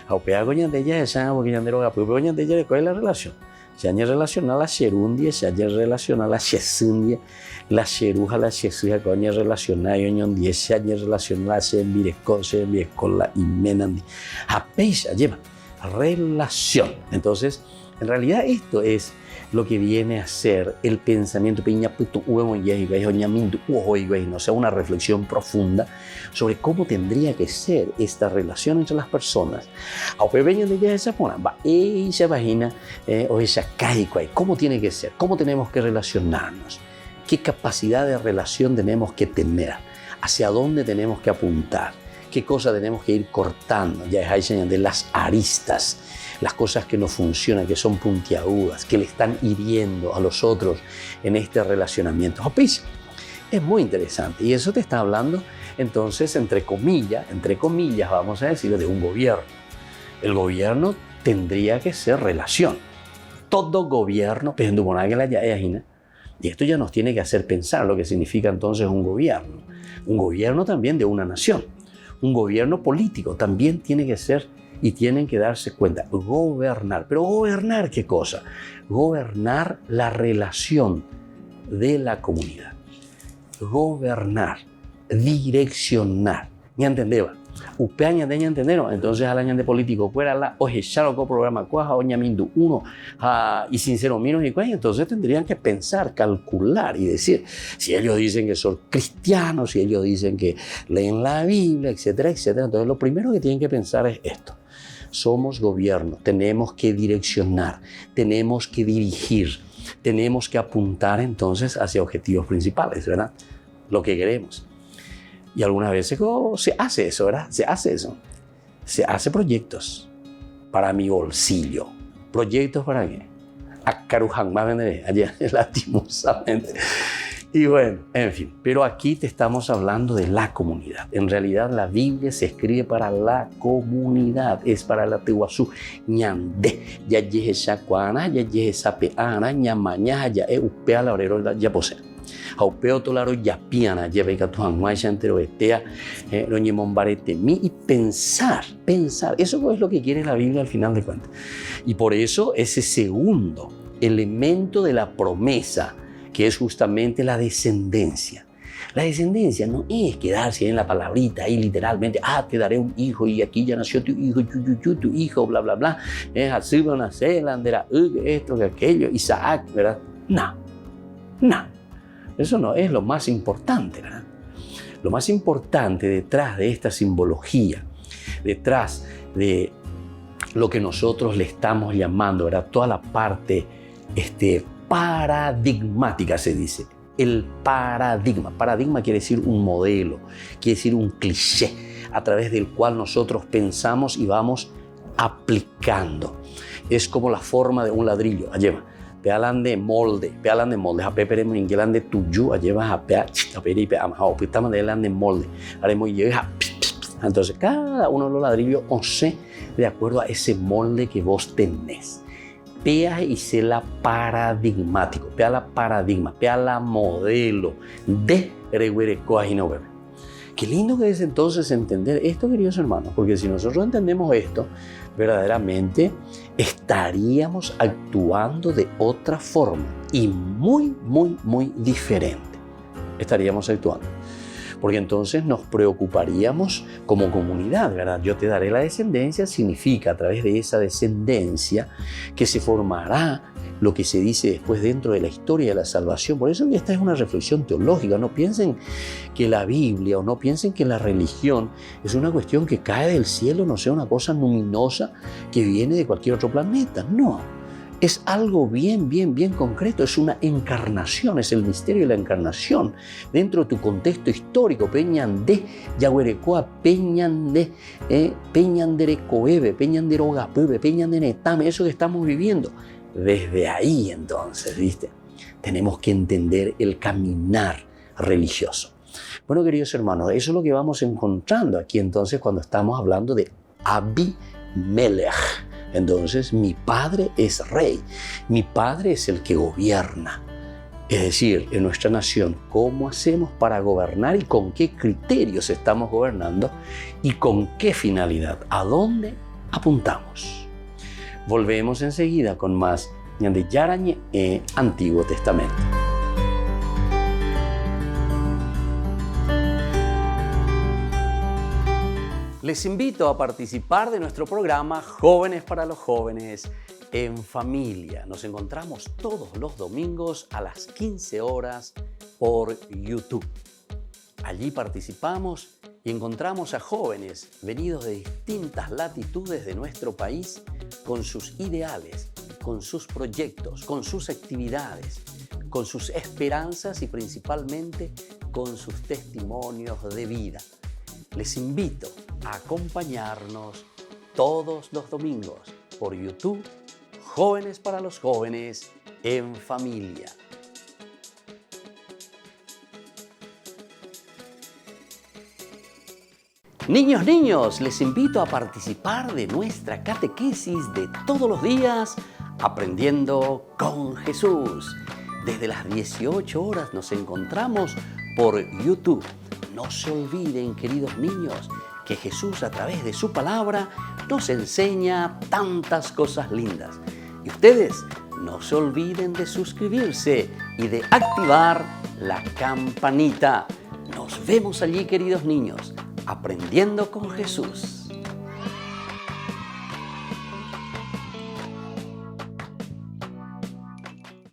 Aupeago ñande ya esa porque ñandero gapu, ñande ya ¿cuál es la relación? Se añe relaciona la xerundia, se añe relaciona la xesundia, la xeruja, la xesuja, coña relaciona y oñondie, se añe relaciona la xenvirescon, la imenandi. Apeisa lleva relación. Entonces, en realidad esto es lo que viene a ser el pensamiento, o sea, una reflexión profunda sobre cómo tendría que ser esta relación entre las personas. ¿Cómo tiene que ser? ¿Cómo tenemos que relacionarnos? ¿Qué capacidad de relación tenemos que tener? ¿Hacia dónde tenemos que apuntar? ¿Qué cosas tenemos que ir cortando? Ya es de las aristas, las cosas que no funcionan, que son puntiagudas, que le están hiriendo a los otros en este relacionamiento. Es muy interesante. Y eso te está hablando, entonces, entre comillas, vamos a decirlo, de un gobierno. El gobierno tendría que ser relación. Todo gobierno, y esto ya nos tiene que hacer pensar lo que significa entonces un gobierno. Un gobierno también de una nación. Un gobierno político también tiene que ser y tienen que darse cuenta. Gobernar. ¿Pero gobernar qué cosa? Gobernar la relación de la comunidad. Gobernar. Direccionar. ¿Ya entendeba? Upeaña de entendero. Entonces al año de político fuera la ojecharo con programa cuaja oña mindu uno y sincero minos y cuay. Entonces tendrían que pensar, calcular y decir si ellos dicen que son cristianos, si ellos dicen que leen la Biblia, etcétera, etcétera. Entonces lo primero que tienen que pensar es esto. Somos gobierno, tenemos que direccionar, tenemos que dirigir, tenemos que apuntar entonces hacia objetivos principales, ¿verdad? Lo que queremos. Y algunas veces se hace eso, ¿verdad? Se hace eso. Se hace proyectos para mi bolsillo. ¿Proyectos para qué? A Caruján, más vendré, allá lastimosamente. Y bueno, en fin, pero aquí te estamos hablando de la comunidad. En realidad la Biblia se escribe para la comunidad, es para la Tehuazú, ñande, ya yeje shacuana, ya yeje sapeana, ñamaña, ya upea la obrero, ya posee. Haupeo tolaro ya piana, ya vega tu hanguaya entero estea, roñe mombarete mi y pensar, eso es lo que quiere la Biblia al final de cuentas. Y por eso ese segundo elemento de la promesa, que es justamente la descendencia. La descendencia no es quedarse en la palabrita ahí literalmente, te daré un hijo y aquí ya nació tu hijo, tu hijo, bla, bla, bla. Así van a ser, esto, que aquello, Isaac, ¿verdad? No. Eso no es lo más importante, ¿verdad? Lo más importante detrás de esta simbología, detrás de lo que nosotros le estamos llamando, ¿verdad? Toda la parte paradigmática se dice. El paradigma. Paradigma quiere decir un modelo, quiere decir un cliché a través del cual nosotros pensamos y vamos aplicando. Es como la forma de un ladrillo. Allá pealan de molde, a pepere mingelan de tuyu, allá a pea, a peri pe amao, pitama de lan de molde. Haremos llega. Entonces cada uno de los ladrillos once de acuerdo a ese molde que vos tenés. Pea y se la paradigmático, pea la paradigma, pea la modelo de reguerecoa y no bebe. Qué lindo que es entonces entender esto, queridos hermanos, porque si nosotros entendemos esto, verdaderamente estaríamos actuando de otra forma y muy, muy, muy diferente. Estaríamos actuando. Porque entonces nos preocuparíamos como comunidad, ¿verdad? Yo te daré la descendencia, significa a través de esa descendencia que se formará lo que se dice después dentro de la historia de la salvación. Por eso esta es una reflexión teológica. No piensen que la Biblia o no piensen que la religión es una cuestión que cae del cielo, no sea una cosa luminosa que viene de cualquier otro planeta. No. Es algo bien concreto, es una encarnación, es el misterio de la encarnación dentro de tu contexto histórico. Peñande, Yaguerecoa, Peñande, Peñanderecoebe, Peñanderogapebe, Peñandenetame, eso que estamos viviendo. Desde ahí entonces, ¿viste? Tenemos que entender el caminar religioso. Bueno, queridos hermanos, eso es lo que vamos encontrando aquí entonces cuando estamos hablando de Abimelech. Entonces, mi padre es rey, mi padre es el que gobierna. Es decir, en nuestra nación, ¿cómo hacemos para gobernar y con qué criterios estamos gobernando y con qué finalidad? ¿A dónde apuntamos? Volvemos enseguida con más Ñande Yarañe Antiguo Testamento. Les invito a participar de nuestro programa Jóvenes para los Jóvenes en Familia. Nos encontramos todos los domingos a las 15 horas por YouTube. Allí participamos y encontramos a jóvenes venidos de distintas latitudes de nuestro país con sus ideales, con sus proyectos, con sus actividades, con sus esperanzas y principalmente con sus testimonios de vida. Les invito a acompañarnos todos los domingos por YouTube, Jóvenes para los Jóvenes en Familia. Niños, les invito a participar de nuestra catequesis de todos los días, Aprendiendo con Jesús. Desde las 18 horas nos encontramos por YouTube. No se olviden, queridos niños, que Jesús a través de su palabra nos enseña tantas cosas lindas. Y ustedes no se olviden de suscribirse y de activar la campanita. Nos vemos allí, queridos niños, Aprendiendo con Jesús.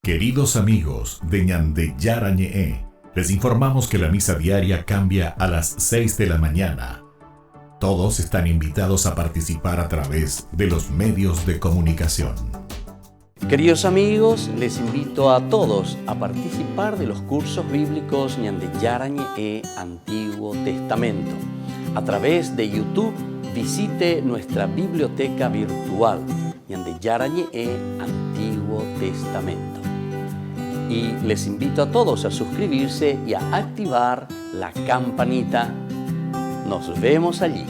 Queridos amigos de Ñande Yarañe, les informamos que la misa diaria cambia a las 6 de la mañana. Todos están invitados a participar a través de los medios de comunicación. Queridos amigos, les invito a todos a participar de los cursos bíblicos Ñande Yarañe Antiguo Testamento. A través de YouTube, visite nuestra biblioteca virtual Ñande Yarañe Antiguo Testamento. Y les invito a todos a suscribirse y a activar la campanita. Nos vemos allí,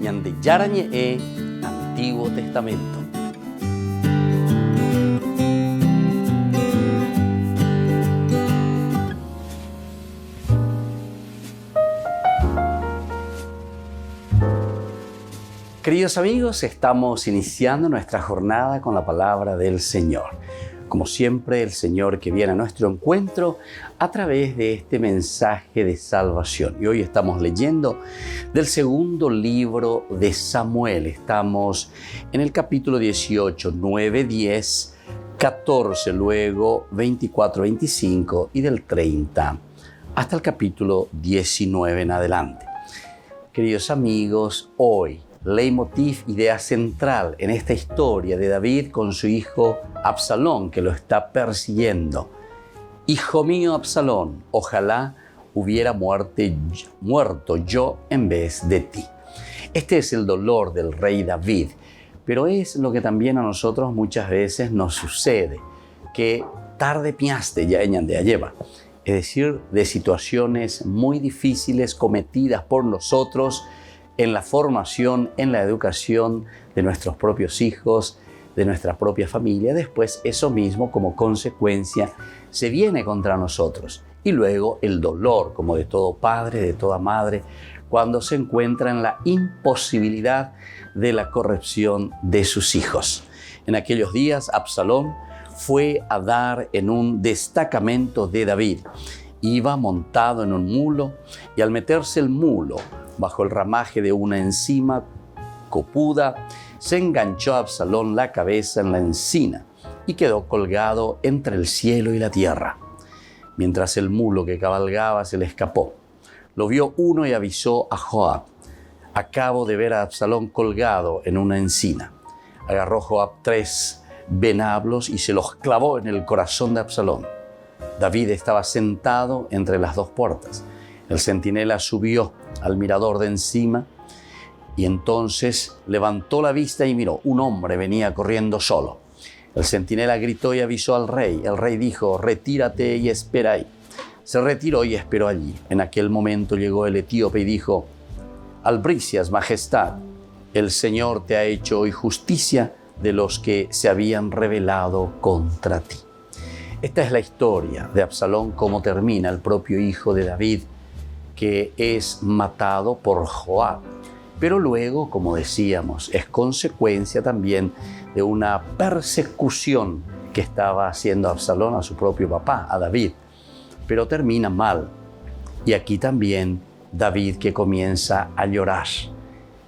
Ñande Yarañe Antiguo Testamento. Queridos amigos, estamos iniciando nuestra jornada con la palabra del Señor. Como siempre, el Señor que viene a nuestro encuentro a través de este mensaje de salvación. Y hoy estamos leyendo del segundo libro de Samuel. Estamos en el capítulo 18, 9, 10, 14, luego 24, 25 y del 30 hasta el capítulo 19 en adelante. Queridos amigos, hoy leitmotiv, idea central en esta historia de David con su hijo Absalón, que lo está persiguiendo. Hijo mío Absalón, ojalá hubiera muerto yo en vez de ti. Este es el dolor del rey David, pero es lo que también a nosotros muchas veces nos sucede, que tarde piaste ya Ñande lleva. Es decir, de situaciones muy difíciles cometidas por nosotros en la formación, en la educación de nuestros propios hijos, de nuestra propia familia. Después eso mismo como consecuencia se viene contra nosotros. Y luego el dolor, como de todo padre, de toda madre, cuando se encuentra en la imposibilidad de la corrección de sus hijos. En aquellos días Absalón fue a dar en un destacamento de David. Iba montado en un mulo y al meterse el mulo bajo el ramaje de una encina copuda, se enganchó a Absalón la cabeza en la encina y quedó colgado entre el cielo y la tierra. Mientras el mulo que cabalgaba se le escapó, lo vio uno y avisó a Joab: acabo de ver a Absalón colgado en una encina. Agarró Joab 3 venablos y se los clavó en el corazón de Absalón. David estaba sentado entre las dos puertas. El centinela subió al mirador de encima y entonces levantó la vista y miró. Un hombre venía corriendo solo. El centinela gritó y avisó al rey. El rey dijo: retírate y espera ahí. Se retiró y esperó allí. En aquel momento llegó el etíope y dijo: albricias, majestad, el Señor te ha hecho hoy justicia de los que se habían rebelado contra ti. Esta es la historia de Absalón, cómo termina el propio hijo de David, que es matado por Joab. Pero luego, como decíamos, es consecuencia también de una persecución que estaba haciendo Absalón a su propio papá, a David. Pero termina mal. Y aquí también David que comienza a llorar.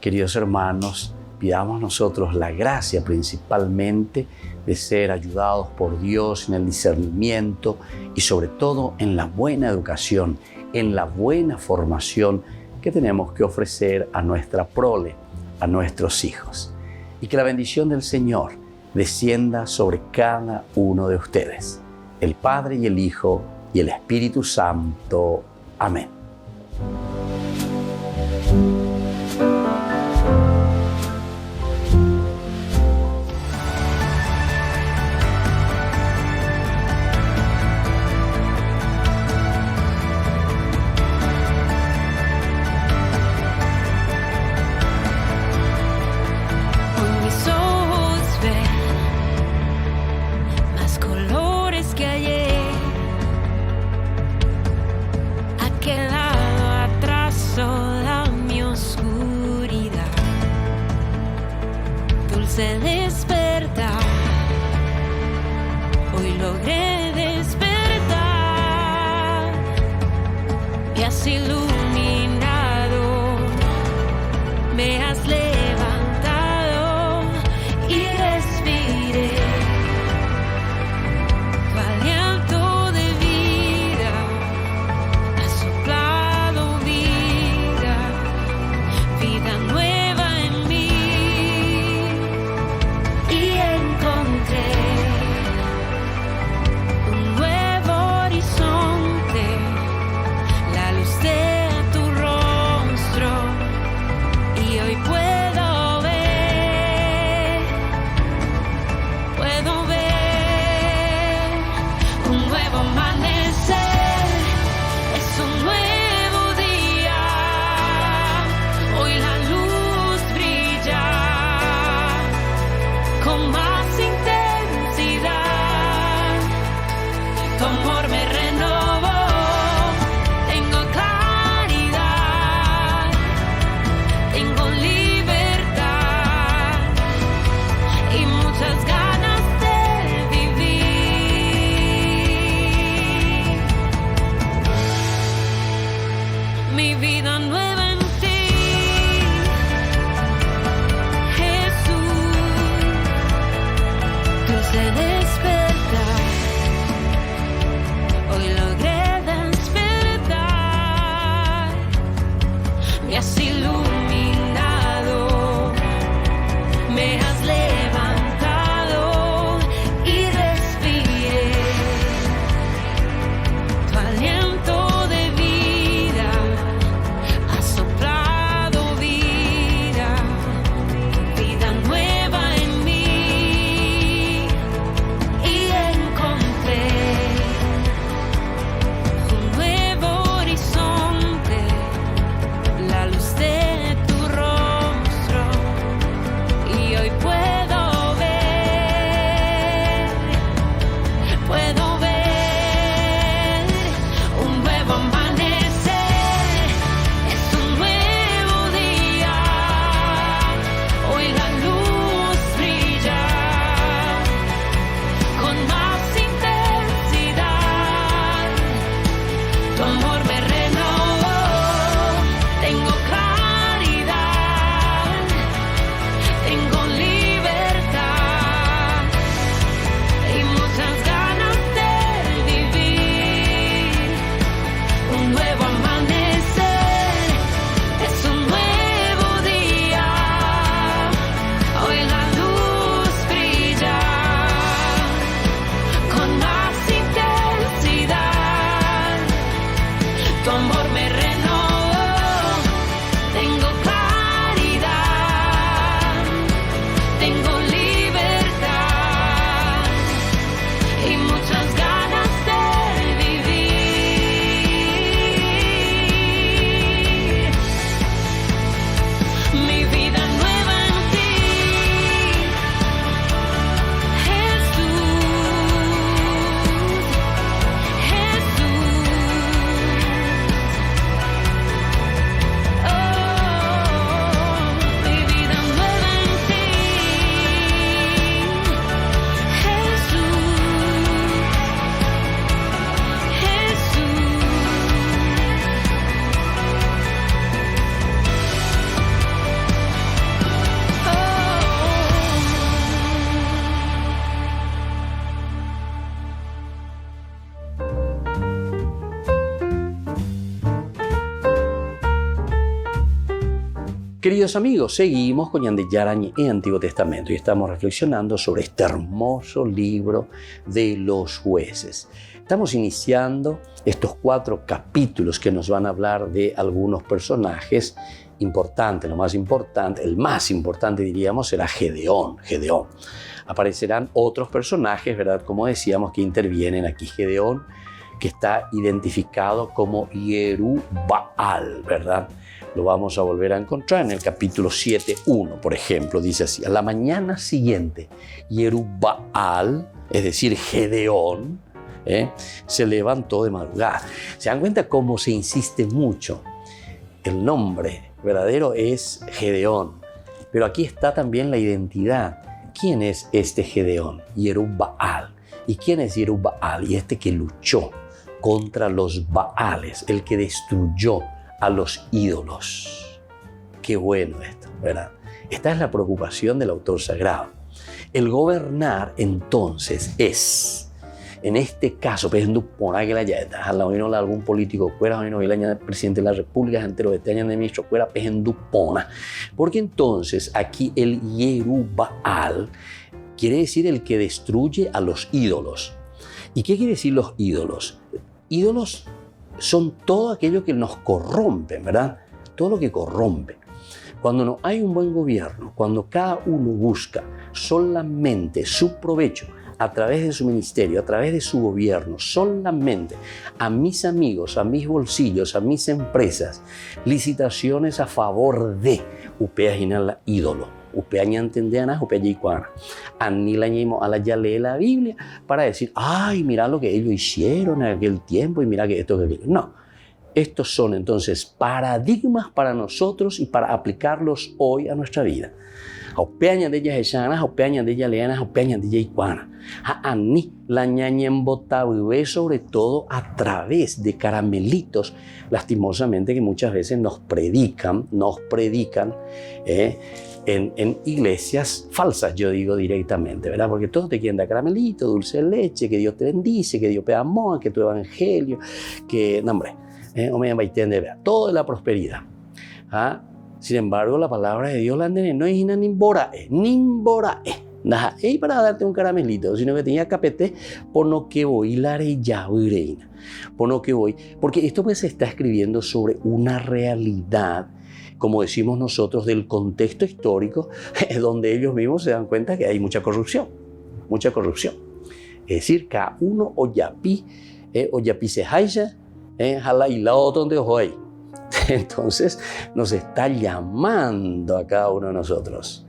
queridos hermanos, pidamos nosotros la gracia principalmente de ser ayudados por Dios en el discernimiento y sobre todo en la buena educación, en la buena formación que tenemos que ofrecer a nuestra prole, a nuestros hijos. Y que la bendición del Señor descienda sobre cada uno de ustedes, el Padre y el Hijo y el Espíritu Santo. Amén. Dulce despertar, hoy logré despertar, me has iluminado, me has levantado y respiré tu aliento de vida, has soplado vida, vida nueva en mí. Un nuevo horizonte, la luz de tu rostro, y hoy puedo Queridos amigos, seguimos con Ñande Yarañe en Antiguo Testamento y estamos reflexionando sobre este hermoso libro de los jueces. Estamos iniciando estos 4 capítulos que nos van a hablar de algunos personajes importantes. Lo más importante, el más importante diríamos, será Gedeón. Aparecerán otros personajes, ¿verdad? Como decíamos, que intervienen aquí. Gedeón, que está identificado como Yerubbaal, ¿verdad? Lo vamos a volver a encontrar en el capítulo 7:1, por ejemplo. Dice así: a la mañana siguiente, Yerubbaal, es decir, Gedeón, se levantó de madrugada. ¿Se dan cuenta cómo se insiste mucho? El nombre verdadero es Gedeón, pero aquí está también la identidad. ¿Quién es este Gedeón? Yerubbaal. ¿Y quién es Yerubbaal? Y este que luchó contra los Baales, el que destruyó a los ídolos. Qué bueno esto, ¿verdad? Esta es la preocupación del autor sagrado. El gobernar, entonces, es, en este caso, algún político fuera, el presidente de la República, entero de este año de ministro fuera, porque entonces aquí el Yerubbaal quiere decir el que destruye a los ídolos. ¿Y qué quiere decir los ídolos? Ídolos son todo aquello que nos corrompe, ¿verdad? Todo lo que corrompe. Cuando no hay un buen gobierno, cuando cada uno busca solamente su provecho a través de su ministerio, a través de su gobierno, solamente a mis amigos, a mis bolsillos, a mis empresas, licitaciones a favor de upea ídolo. Upeaña entendeana, upeaña iguana. Anilañimo a la ya lee la Biblia para decir, ay, mira lo que ellos hicieron en aquel tiempo y mira que esto que aquello. No, estos son entonces paradigmas para nosotros y para aplicarlos hoy a nuestra vida. Upeaña de ellas echanas, upeaña de ellas leanas, upeaña de ellas iguana. Ani la ñaña embotabué, sobre todo a través de caramelitos, lastimosamente, que muchas veces nos predican, en iglesias falsas, yo digo directamente, ¿verdad? Porque todos te quieren dar caramelito, dulce de leche, que Dios te bendice, que Dios te amó, que tu evangelio, que, no hombre, todo de la prosperidad. ¿Ah? Sin embargo, la palabra de Dios la no es nimborae, nada, y para darte un caramelito, sino que tenía capete, por no que voy la reina, por no que voy, porque esto pues se está escribiendo sobre una realidad, como decimos nosotros, del contexto histórico, donde ellos mismos se dan cuenta que hay mucha corrupción. Es decir, cada uno oyapi se haya, jala y la otra donde hoy. Entonces nos está llamando a cada uno de nosotros.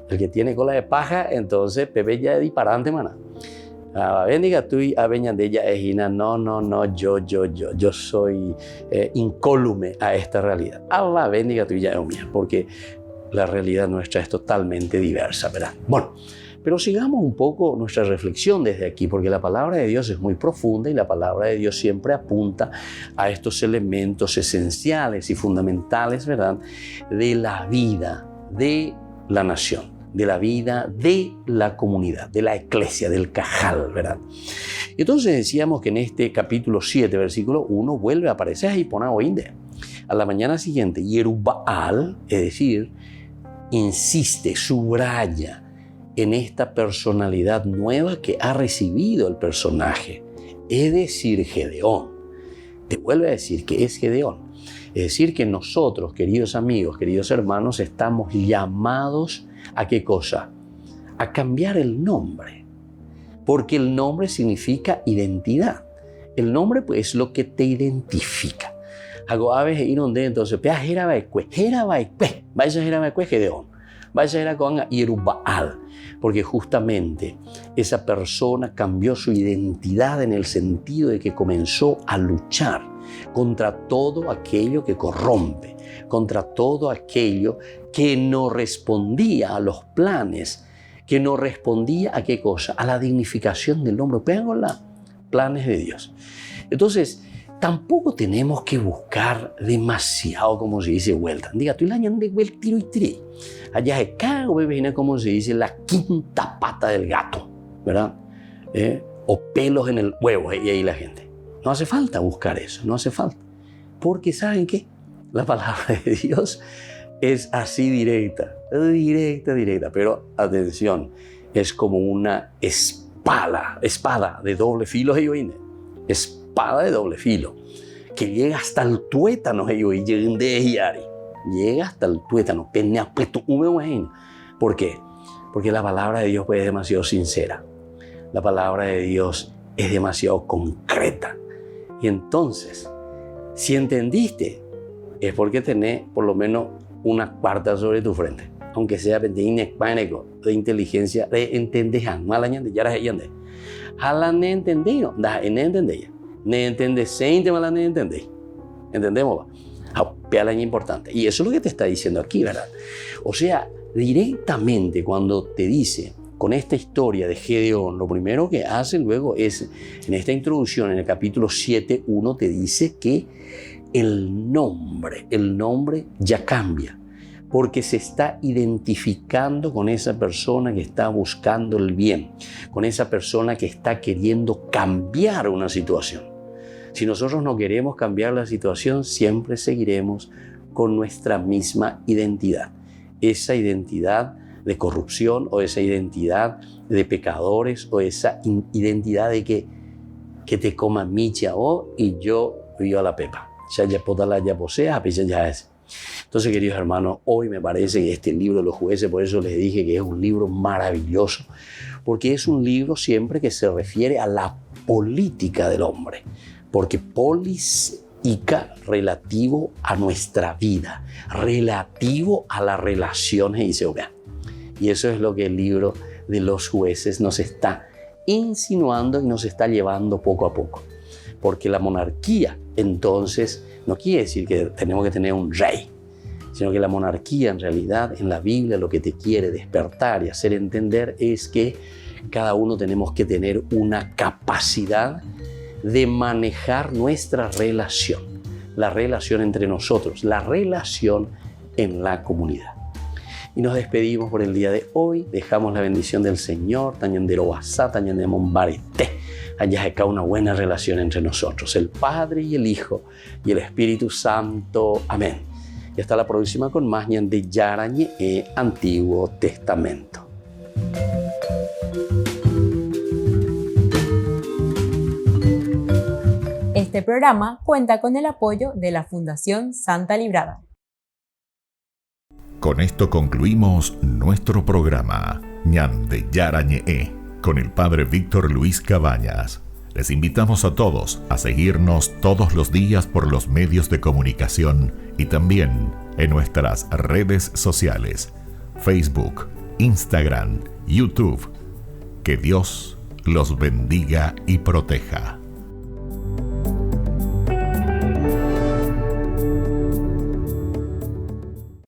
El que tiene cola de paja, entonces Pepe ya disparante, maná. Bendiga tú y a Beñandella Ejina, no, yo soy incólume a esta realidad. Allah bendiga tú y ya mía, porque la realidad nuestra es totalmente diversa, ¿verdad? Bueno, pero sigamos un poco nuestra reflexión desde aquí, porque la palabra de Dios es muy profunda y la palabra de Dios siempre apunta a estos elementos esenciales y fundamentales, ¿verdad?, de la vida de la nación, de la vida de la comunidad, de la iglesia, del cajal, ¿verdad? Entonces decíamos que en este capítulo 7, versículo 1, vuelve a aparecer ahí, pone oinde. A la mañana siguiente, Yerubbaal, es decir, insiste, subraya en esta personalidad nueva que ha recibido el personaje, es decir, Gedeón. Te vuelve a decir que es Gedeón. Es decir, que nosotros, queridos amigos, queridos hermanos, estamos llamados ¿a qué cosa? A cambiar el nombre. Porque el nombre significa identidad. El nombre pues, es lo que te identifica. Hago aves e ir donde entonces, vaya Gedeón. Vaya con Yerubbaal, porque justamente esa persona cambió su identidad en el sentido de que comenzó a luchar contra todo aquello que corrompe, contra todo aquello que no respondía a los planes, que no respondía a qué cosa, a la dignificación del hombre, pero los planes de Dios. Entonces, tampoco tenemos que buscar demasiado, como se dice, vuelta. Diga, tú la de vuelta, tiro y tiré. Allá se cago, bebé, como se dice, la quinta pata del gato, ¿verdad? O pelos en el huevo, y ahí la gente. No hace falta buscar eso, no hace falta. Porque, ¿saben qué? La palabra de Dios es así directa, pero atención, es como una espada de doble filo, espada de doble filo, que llega hasta el tuétano, llega hasta el tuétano. ¿Por qué? Porque la palabra de Dios es demasiado sincera, la palabra de Dios es demasiado concreta. Y entonces, si entendiste, es porque tenés por lo menos una cuarta sobre tu frente, aunque sea de inteligencia, de entender, entendemos, es importante. Y eso es lo que te está diciendo aquí, ¿verdad? O sea, directamente cuando te dice, con esta historia de Gedeón, lo primero que hace luego es, en esta introducción, en el capítulo 7:1, te dice que el nombre ya cambia, porque se está identificando con esa persona que está buscando el bien, con esa persona que está queriendo cambiar una situación. Si nosotros no queremos cambiar la situación, siempre seguiremos con nuestra misma identidad. Esa identidad de corrupción, o esa identidad de pecadores, o esa identidad de que te coma micha y yo vivo a la pepa. Entonces, queridos hermanos, hoy me parece que este libro de los jueces, por eso les dije que es un libro maravilloso, porque es un libro siempre que se refiere a la política del hombre, porque polis relativo a nuestra vida, relativo a las relaciones, y eso es lo que el libro de los jueces nos está insinuando y nos está llevando poco a poco. Porque la monarquía, entonces, no quiere decir que tenemos que tener un rey, sino que la monarquía, en realidad, en la Biblia, lo que te quiere despertar y hacer entender es que cada uno tenemos que tener una capacidad de manejar nuestra relación, la relación entre nosotros, la relación en la comunidad. Y nos despedimos por el día de hoy. Dejamos la bendición del Señor. Haya acá una buena relación entre nosotros, el Padre y el Hijo y el Espíritu Santo. Amén. Y hasta la próxima con más Ñande Yarañe Antiguo Testamento. Este programa cuenta con el apoyo de la Fundación Santa Librada. Con esto concluimos nuestro programa Ñande Yarañe con el Padre Víctor Luis Cabañas. Les invitamos a todos a seguirnos todos los días por los medios de comunicación y también en nuestras redes sociales, Facebook, Instagram, YouTube. Que Dios los bendiga y proteja.